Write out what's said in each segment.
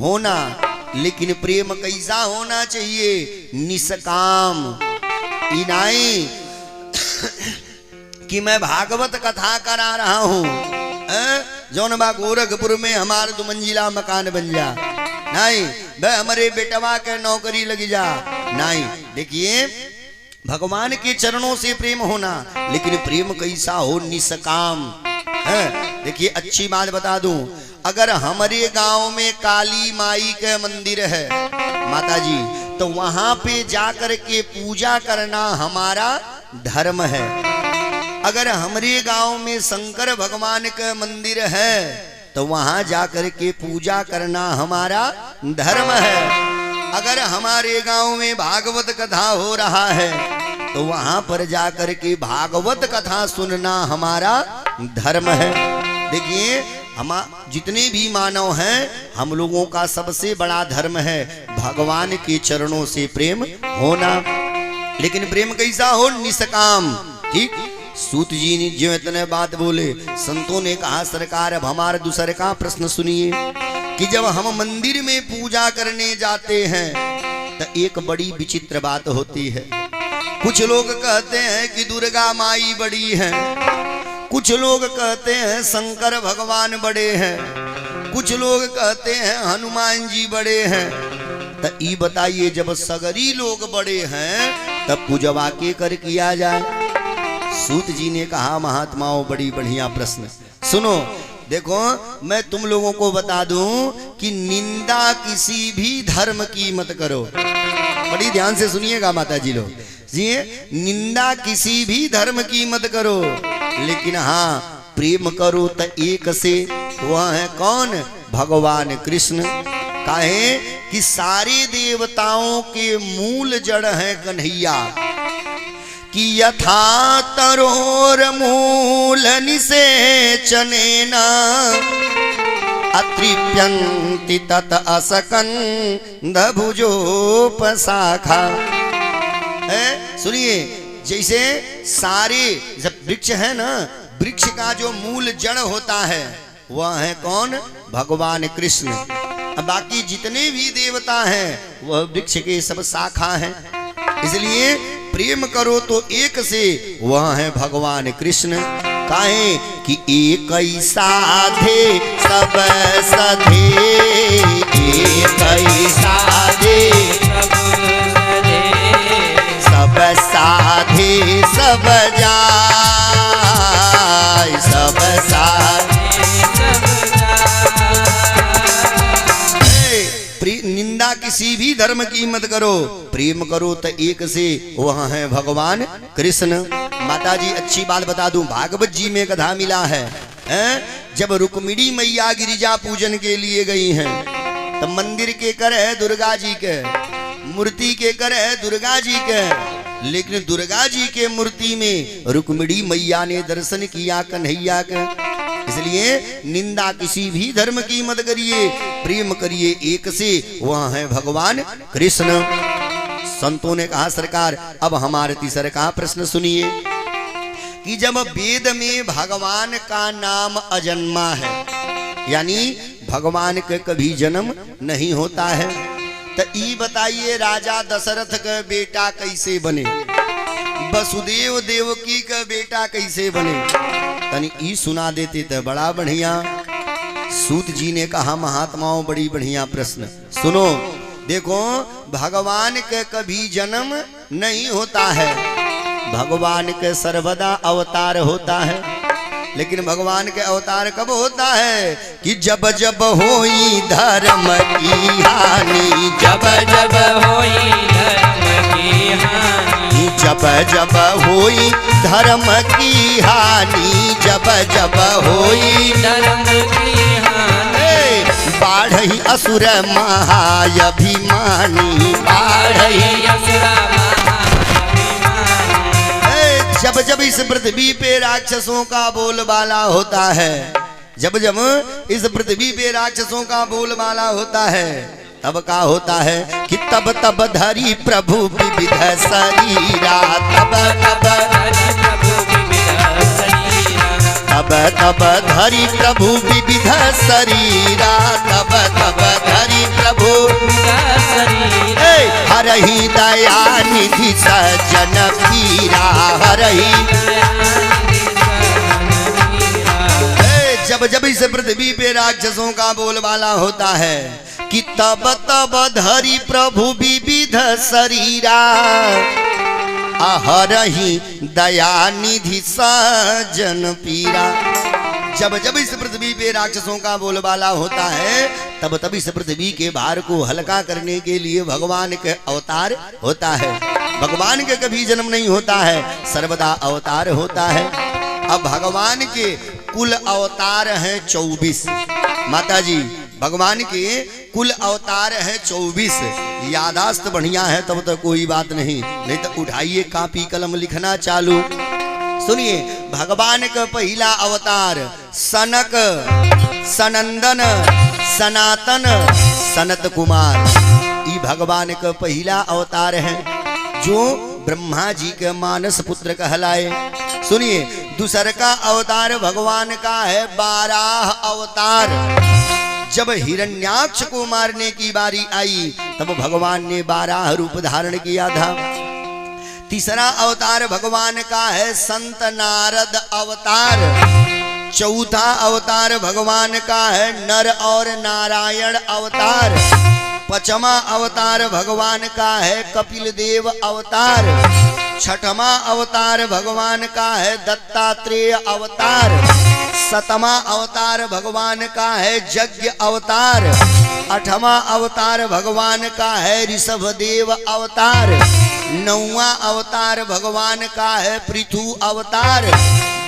होना, लेकिन प्रेम कैसा होना चाहिए? निष्काम। इनाई कि मैं भागवत कथा करा रहा हूं, जौन बा गोरखपुर में हमारे 2 मंजिला मकान बन जा, नहीं वह हमारे बेटवा के नौकरी लगी जा, नहीं। देखिए भगवान के चरणों से प्रेम होना, लेकिन प्रेम कैसा हो? निष्काम। देखिए अच्छी बात बता दूं, अगर हमारे गांव में काली माई के मंदिर है माता जी, तो वहां पे जाकर के पूजा करना हमारा धर्म है। अगर हमारे गांव में शंकर भगवान का मंदिर है तो वहां जाकर के पूजा करना हमारा धर्म है। अगर हमारे गांव में भागवत कथा हो रहा है तो वहां पर जाकर के भागवत कथा सुनना हमारा धर्म है। देखिए हम जितने भी मानव हैं, हम लोगों का सबसे बड़ा धर्म है भगवान के चरणों से प्रेम होना, लेकिन प्रेम कैसा हो? निष्काम। ठीक, सूत जी ने जो इतने बात बोले, संतों ने कहा सरकार अब हमारे दूसरे का प्रश्न सुनिए कि जब हम मंदिर में पूजा करने जाते हैं तो एक बड़ी विचित्र बात होती है। कुछ लोग कहते हैं कि दुर्गा माई बड़ी है, कुछ लोग कहते हैं शंकर भगवान बड़े हैं, कुछ लोग कहते हैं हनुमान जी बड़े हैं। तो ये बताइए जब सगरी लोग बड़े हैं तब पूजवा के कर किया जाए? सूत जी ने कहा महात्माओं बड़ी बढ़िया प्रश्न। सुनो, देखो मैं तुम लोगों को बता दूं कि निंदा किसी भी धर्म की मत करो। बड़ी ध्यान से सुनिएगा माता जी लोग जी, निंदा किसी भी धर्म की मत करो, लेकिन हाँ प्रेम करो तो एक से। वह है कौन? भगवान कृष्ण। काहे कि सारे देवताओं के मूल जड़ है कन्हैया, कि यथा तरोर मूल निषेचनेन अतृप्यन्ति तत असकंद भुजोपशाखा। सुनिए, जैसे सारे जब वृक्ष है ना, वृक्ष का जो मूल जड़ होता है वह है कौन? भगवान कृष्ण। अब बाकी जितने भी देवता हैं वह वृक्ष के सब शाखा हैं। इसलिए प्रेम करो तो एक से, वह है भगवान कृष्ण। काहे कि एक ही साधे सब सधे, एक ही साधे सब साधे सब जाय, सब साधे निंदा किसी भी धर्म की मत करो, प्रेम करो तो एक से, वह है भगवान कृष्ण। माता जी अच्छी बात बता दूं, भागवत जी में कथा मिला है, जब रुक्मिणी मैया गिरिजा पूजन के लिए गई हैं तो मंदिर के कर है दुर्गा जी के, मूर्ति के कर है दुर्गा जी के, लेकिन दुर्गा जी के मूर्ति में रुक्मिणी मैया ने दर्शन किया कन्हैया के। इसलिए निंदा किसी भी धर्म की मत करिए, प्रेम करिए एक से, वह है भगवान कृष्ण। संतों ने कहा सरकार अब हमारे तीसरे का प्रश्न सुनिए कि जब वेद में भगवान का नाम अजन्मा है, यानी भगवान के कभी जन्म नहीं होता है, तो ये बताइए राजा दशरथ का बेटा कैसे बने? वसुदेव देवकी का बेटा कैसे बने? तनी ई सुना देते तो बड़ा बढ़िया। सूत जी ने कहा महात्माओं बड़ी बढ़िया प्रश्न। सुनो, देखो भगवान के कभी जन्म नहीं होता है, भगवान के सर्वदा अवतार होता है, लेकिन भगवान के अवतार कब होता है? कि जब जब होई धर्म की हानि, जब जब होई धर्म की हानि, जब जब होई धर्म की हानि, जब जब होई धर्म की हानि, बाढ़ई असुर महाअभिमानी, बाढ़ई असुर जब जब इस पृथ्वी पे राक्षसों का बोलबाला होता है, जब जब इस पृथ्वी पे राक्षसों का बोलबाला होता है, तब का होता है कि तब तब धरी प्रभु विविध शरीरा, तब तब धरी प्रभु विविध शरीरा, तब तब धरी प्रभु विविध शरीरा, तब तब धरी सजन पीरा हरही। जब जब इस पृथ्वी पे राक्षसों का बोलबाला होता है कि तब तब धरी प्रभु विविध शरीरा अहरही दया निधि सजन पीरा। जब जब इस पृथ्वी पे राक्षसों का बोलबाला होता है तब तब इस पृथ्वी के भार को हल्का करने के लिए भगवान के अवतार होता है। भगवान के कभी जन्म नहीं होता है, सर्वदा अवतार होता है। अब भगवान के कुल अवतार हैं 24। माता जी भगवान के कुल अवतार हैं 24। यादाश्त बढ़िया है तब तक कोई बात नहीं, नहीं तो उठाइए कापी कलम लिखना चालू। सुनिए, भगवान का पहला अवतार सनक, सनंदन, सनातन, सनत कुमार, ये भगवान का पहला अवतार है जो ब्रह्मा जी के मानस पुत्र कहलाए। सुनिए, दूसर का अवतार भगवान का है 12 अवतार। जब हिरण्याक्ष को मारने की बारी आई तब भगवान ने 12 रूप धारण किया था। तीसरा अवतार भगवान का है संत नारद अवतार। चौथा अवतार भगवान का है नर और नारायण अवतार। पांचवा अवतार भगवान का है कपिल देव अवतार। छठवा अवतार भगवान का है दत्तात्रेय अवतार। सतमा अवतार भगवान का है यज्ञ अवतार। आठवां अवतार भगवान का है ऋषभदेव अवतार। नौवां अवतार भगवान का है पृथु अवतार।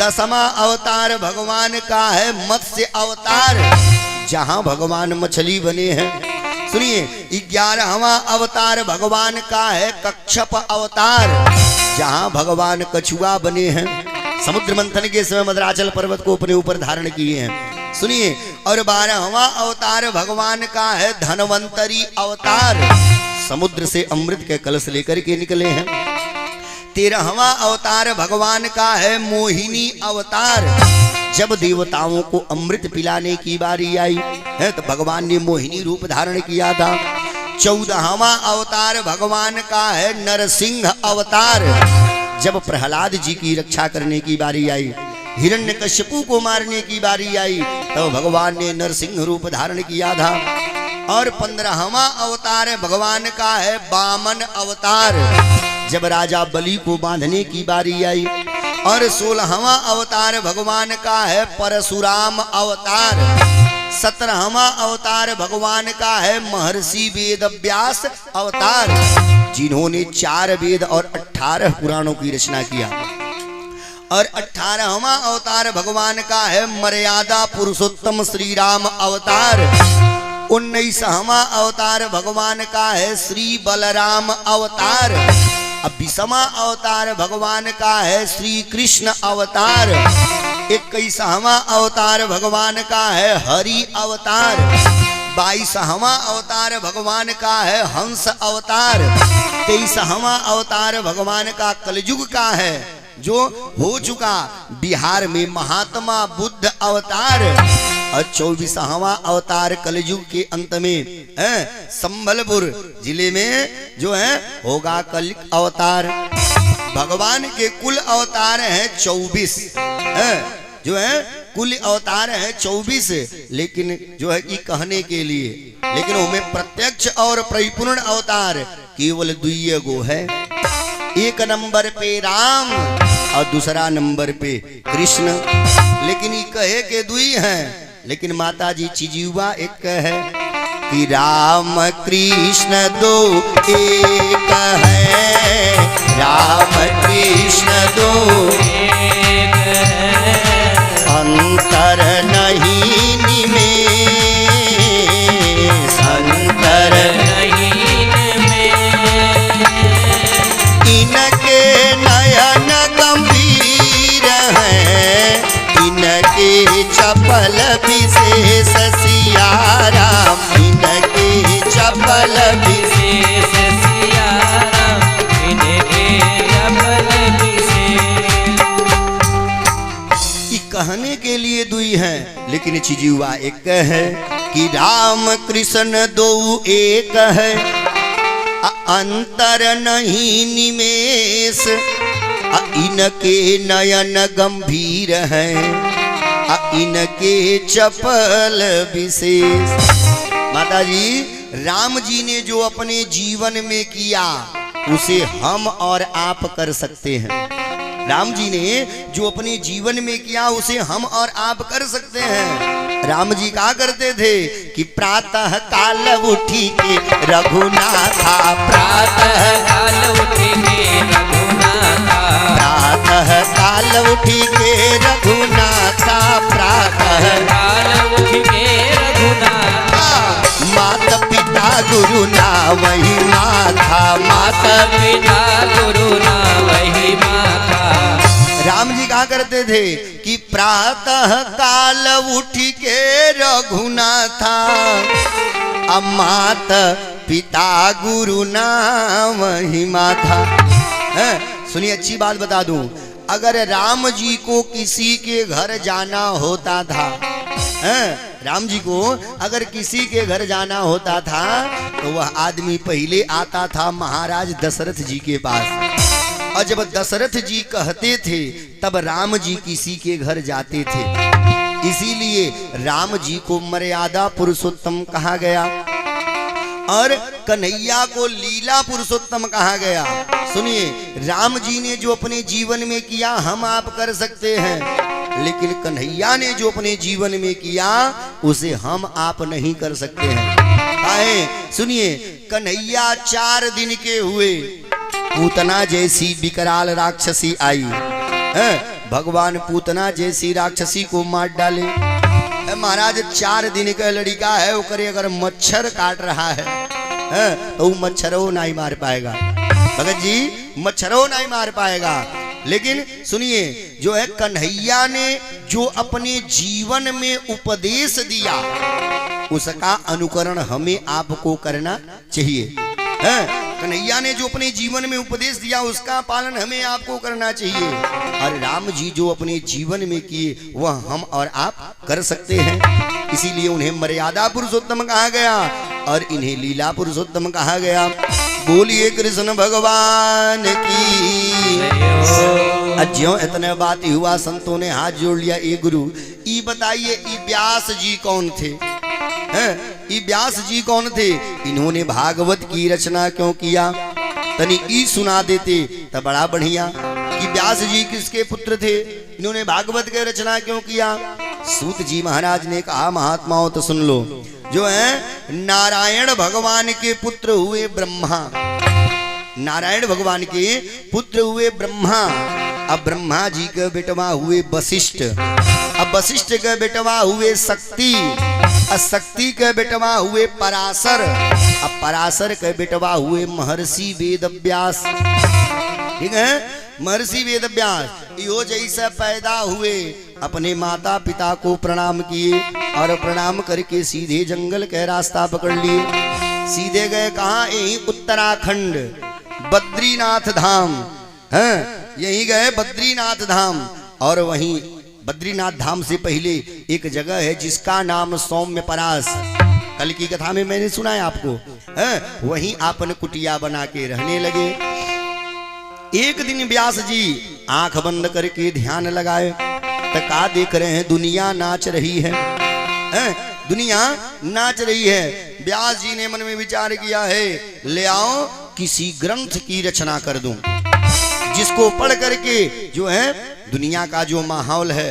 10वां अवतार भगवान का है मत्स्य अवतार, जहां भगवान मछली बने हैं। सुनिए, 11वां अवतार भगवान का है कच्छप अवतार, जहां भगवान कछुआ बने हैं। समुद्र मंथन के समय मद्राचल पर्वत को अपने ऊपर धारण किए हैं। सुनिए, और 12वां अवतार भगवान का है धनवंतरी अवतार, समुद्र से अमृत के कलश लेकर के निकले हैं। 13वां अवतार भगवान का है मोहिनी अवतार। जब देवताओं को अमृत पिलाने की बारी आई है तो भगवान ने मोहिनी रूप धारण किया था। 14वां अवतार भगवान का है नरसिंह अवतार। जब प्रहलाद जी की रक्षा करने की बारी आई, हिरण्यकश्यपु को मारने की बारी आई, तो भगवान ने नरसिंह रूप धारण किया था। और 15वां अवतार भगवान का है वामन अवतार। जब राजा बलि को बांधने की बारी आई। और 16वां अवतार भगवान का है परशुराम अवतार। 17वां अवतार भगवान का है महर्षि वेदव्यास अवतार, जिन्होंने 4 वेद और 18 पुराणों की रचना किया। और 18वां अवतार भगवान का है मर्यादा पुरुषोत्तम श्री राम अवतार। 19वां अवतार भगवान का है श्री बलराम अवतार। 20वां अवतार भगवान का है श्री कृष्ण अवतार। 21वां अवतार भगवान का है हरि अवतार। 22वां अवतार भगवान का है हंस अवतार। 23वां अवतार भगवान का कलयुग का है, जो हो चुका बिहार में महात्मा बुद्ध अवतार। और 24वां अवतार कलयुग के अंत में संबलपुर जिले में जो है होगा कलिक अवतार। भगवान के कुल अवतार हैं 24, जो है कुल अवतार है 24, लेकिन जो है कि कहने के लिए, लेकिन उनमें प्रत्यक्ष और परिपूर्ण अवतार केवल 2 गो है। 1 नंबर पे राम और दूसरा नंबर पे कृष्ण, लेकिन ये कहे के 2 हैं, लेकिन माता जी चिजीवा एक है कि राम कृष्ण 2 एक है। राम कृष्ण 2 एक है, अंतर नहीं निमेष, अंतर नहीं निमेष। इनके नयन गंभीर हैं, इनके चपल विशेष सिया राम। इनके चपल विशेष सिया राम, इनके चपल विशेष। कहने के लिए 2 हैं, लेकिन चिजीवा एक है कि राम कृष्ण 2 एक है। अंतर नहीं निमेष, इनके नयन गंभीर हैं, इनके चपल विशेष। माता जी, राम जी ने जो अपने जीवन में किया उसे हम और आप कर सकते हैं। राम जी ने जो अपने जीवन में किया उसे हम और आप कर सकते हैं। राम जी कहा करते थे कि प्रातः काल उठी के रघुनाथा, प्रातः काल उठी के रघुनाथा, प्रातः काल उठी के रघुनाथा, प्रातः काल उठी के रघुनाथा। माता पिता गुरु ना वही माथा, माता पिता गुरु ना वही माथा। राम जी कहा करते थे कि प्रातः काल उठ के रघुनाथा, माता पिता गुरु ना वही माथा। सुनिए, अच्छी बात बता दूं, अगर राम जी को किसी के घर जाना होता था, राम जी को अगर किसी के घर जाना होता था तो वह आदमी पहले आता था महाराज दशरथ जी के पास, और जब दशरथ जी कहते थे तब राम जी किसी के घर जाते थे। इसीलिए राम जी को मर्यादा पुरुषोत्तम कहा गया और कन्हैया को लीला पुरुषोत्तम कहा गया। सुनिए, राम जी ने जो अपने जीवन में किया हम आप कर सकते हैं, लेकिन कन्हैया ने जो अपने जीवन में किया उसे हम आप नहीं कर सकते हैं। काहे? सुनिए, कन्हैया 4 दिन के हुए, पूतना जैसी विकराल राक्षसी आई, भगवान पूतना जैसी राक्षसी को मार डाले। महाराज 4 दिन का लड़का है, ओकरे अगर मच्छर काट रहा है तो मच्छरों नहीं मार पाएगा। भगत जी, मच्छरों नहीं मार पाएगा। लेकिन सुनिए, जो है कन्हैया ने जो अपने जीवन में उपदेश दिया उसका अनुकरण हमें आपको करना चाहिए। कन्हैया ने जो अपने जीवन में उपदेश दिया उसका पालन हमें आपको करना चाहिए। और राम जी जो अपने जीवन में किए वह हम और आप कर सकते हैं। इसीलिए उन्हें मर्यादा पुरुषोत्तम कहा गया और इन्हें लीला पुरुषोत्तम कहा गया। बोलिए कृष्ण भगवान की। अज्यों इतने बात हुआ, संतों ने हाथ जोड़ लिया। ए गुरु, ई बताइए, ई व्यास जी कौन थे? ई व्यास जी कौन थे? इन्होंने भागवत की रचना क्यों किया? तनी ई सुना देते तो बड़ा बढ़िया कि व्यास जी किसके पुत्र थे, इन्होंने भागवत की रचना क्यों किया। सूत जी महाराज ने कहा, महात्माओं तो सुन लो, जो है नारायण भगवान के पुत्र हुए ब्रह्मा, नारायण भगवान के पुत्र हुए ब्रह्मा। अब ब्रह्मा जी के बेटवा हुए वशिष्ठ, अब वशिष्ठ के बेटवा हुए शक्ति, अब शक्ति के बेटवा हुए पराशर, अब पराशर के बेटवा हुए महर्षि वेदव्यास। ठीक है, महर्षि वेदव्यास यो जैसे पैदा हुए अपने माता पिता को प्रणाम किए और प्रणाम करके सीधे जंगल का रास्ता पकड़ लिए। सीधे गए कहाँ? यही उत्तराखंड बद्रीनाथ धाम, यही गए बद्रीनाथ धाम। और वहीं बद्रीनाथ धाम से पहले एक जगह है जिसका नाम सौम्य परास, कल की कथा में मैंने सुना है आपको। वहीं आपन कुटिया बना के रहने लगे। एक दिन व्यास जी आंख बंद करके ध्यान लगाए तो का देख रहे हैं? दुनिया नाच रही है, दुनिया नाच रही है। व्यास जी ने मन में विचार किया है, ले आओ किसी ग्रंथ की रचना कर दूं जिसको पढ़ करके जो है दुनिया का जो माहौल है